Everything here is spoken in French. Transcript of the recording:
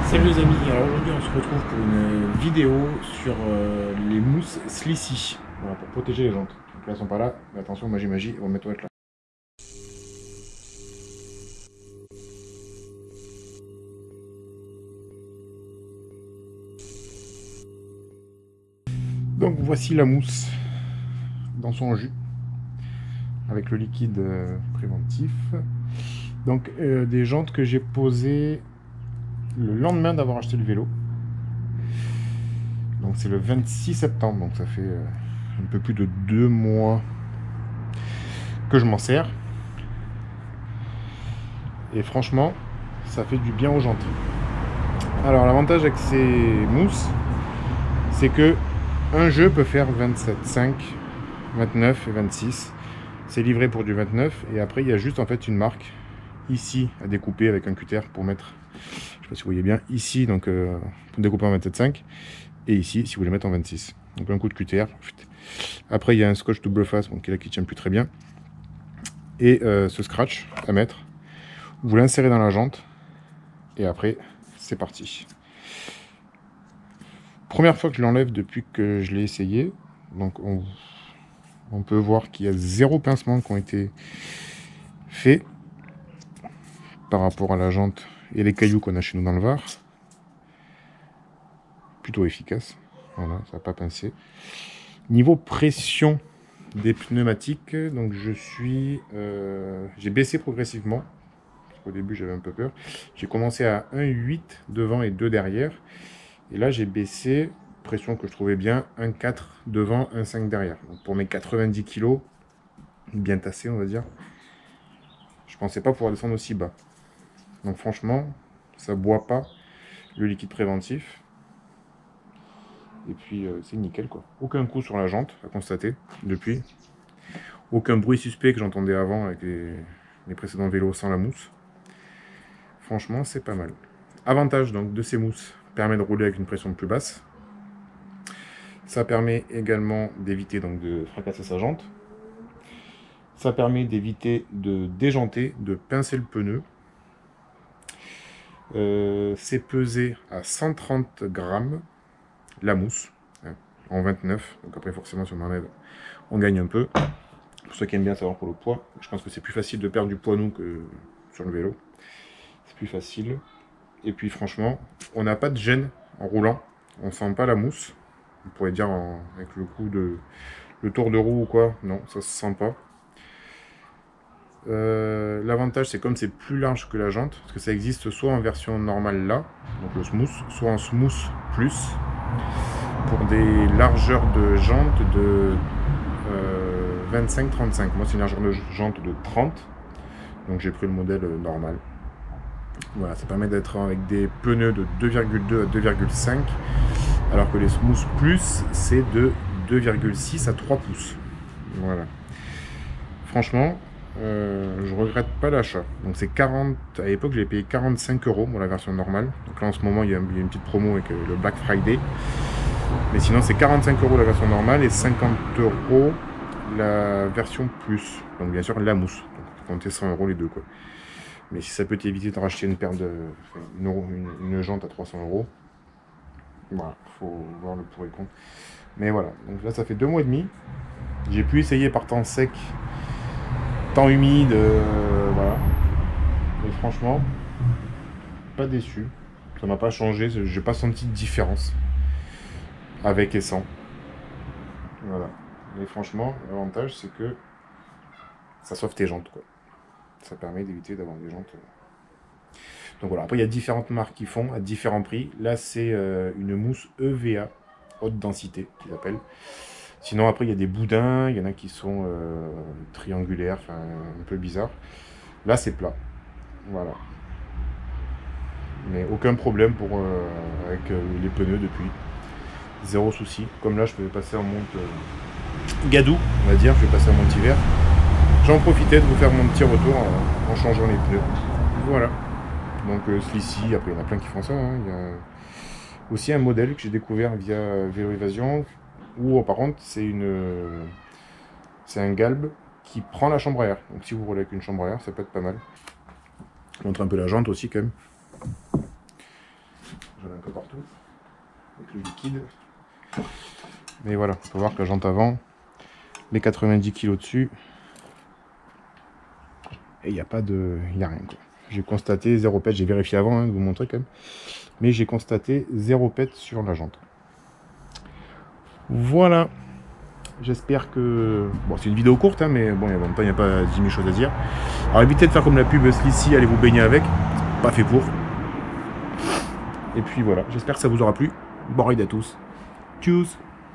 Salut les amis, alors aujourd'hui on se retrouve pour une vidéo sur les mousses Slicy, voilà, pour protéger les jantes. Donc là elles sont pas là, mais attention, magie magie, on va mettre là. Donc voici la mousse dans son jus, avec le liquide préventif. Donc des jantes que j'ai posées le lendemain d'avoir acheté le vélo. Donc c'est le 26 septembre, donc ça fait un peu plus de 2 mois que je m'en sers. Et franchement, ça fait du bien aux jantes. Alors l'avantage avec ces mousses, c'est que un jeu peut faire 27,5, 29 et 26. C'est livré pour du 29 et après il y a juste en fait une marque ici à découper avec un cutter pour mettre, je sais pas si vous voyez bien, ici donc pour découper en 27,5 et ici si vous voulez mettre en 26. Donc un coup de cutter. Après il y a un scotch double face bon, qui est là qui tient plus très bien et ce scratch à mettre. Vous l'insérez dans la jante et après c'est parti. Première fois que je l'enlève depuis que je l'ai essayé, donc on peut voir qu'il y a 0 pincement qui ont été faits par rapport à la jante et les cailloux qu'on a chez nous dans le Var. Plutôt efficace, voilà, ça n'a pas pincé. Niveau pression des pneumatiques, donc j'ai baissé progressivement. Au début j'avais un peu peur. J'ai commencé à 1,8 devant et 2 derrière. Et là j'ai baissé, pression que je trouvais bien, 1,4 devant, 1,5 derrière. Donc pour mes 90 kg, bien tassé on va dire, je pensais pas pouvoir descendre aussi bas. Donc franchement, ça boit pas le liquide préventif. Et puis c'est nickel quoi. Aucun coup sur la jante à constater depuis. Aucun bruit suspect que j'entendais avant avec les précédents vélos sans la mousse. Franchement c'est pas mal. Avantage donc de ces mousses, permet de rouler avec une pression plus basse. Ça permet également d'éviter donc de fracasser sa jante. Ça permet d'éviter de déjanter, de pincer le pneu. C'est pesé à 130 grammes la mousse, hein, en 29. Donc après forcément si on enlève, on gagne un peu. Pour ceux qui aiment bien savoir pour le poids, je pense que c'est plus facile de perdre du poids nous que sur le vélo. C'est plus facile. Et puis franchement, on n'a pas de gêne en roulant. On sent pas la mousse. On pourrait dire avec le coup de le tour de roue ou quoi. Non, ça se sent pas. L'avantage c'est comme c'est plus large que la jante, parce que ça existe soit en version normale là, donc le smooth, soit en smooth plus, pour des largeurs de jante de 25-35. Moi c'est une largeur de jante de 30, donc j'ai pris le modèle normal. Voilà, ça permet d'être avec des pneus de 2,2 à 2,5, alors que les smooth plus c'est de 2,6 à 3 pouces. Voilà. Franchement, je regrette pas l'achat. Donc c'est 40, à l'époque j'ai payé 45 € pour la version normale. Donc là en ce moment il y a une petite promo avec le Black Friday. Mais sinon c'est 45 € la version normale et 50 € la version plus. Donc bien sûr la mousse. Donc comptez 100 € les deux quoi. Mais si ça peut t'éviter de racheter une paire de une jante à 300 €, voilà, faut voir le pour et le contre. Mais voilà, donc là ça fait 2 mois et demi. J'ai pu essayer par temps sec, temps humide, voilà. Et franchement, pas déçu. Ça m'a pas changé, j'ai pas senti de différence avec et sans. Voilà. Mais franchement, l'avantage c'est que ça sauve tes jantes quoi. Ça permet d'éviter d'avoir des jantes. Donc voilà, après il y a différentes marques qui font à différents prix. Là c'est une mousse EVA, haute densité qu'ils appellent. Sinon après il y a des boudins, il y en a qui sont triangulaires, enfin un peu bizarres. Là c'est plat, voilà. Mais aucun problème avec les pneus depuis. Zéro souci. Comme là je peux passer en monte gadou, on va dire, je vais passer en monte hiver. J'en profitais de vous faire mon petit retour en changeant les pneus. Voilà. Donc Slicy, après il y en a plein qui font ça. Hein. Il y a aussi un modèle que j'ai découvert via Vélo Évasion où par contre c'est un galbe qui prend la chambre à air. Donc si vous roulez avec une chambre à air, ça peut être pas mal. Je montre un peu la jante aussi quand même. peu partout avec le liquide. Mais voilà, il faut voir que la jante avant, les 90 kg dessus, et il n'y a pas de... il n'y a rien quoi. J'ai constaté 0 pète, j'ai vérifié avant hein, de vous montrer quand même, mais j'ai constaté 0 pète sur la jante. Voilà, j'espère que... Bon, c'est une vidéo courte, hein, mais bon, en même temps, il n'y a pas 10 000 choses à dire. Alors évitez de faire comme la pub Slicy, allez vous baigner avec, c'est pas fait pour. Et puis voilà, j'espère que ça vous aura plu. Bon ride à tous. Tchuss.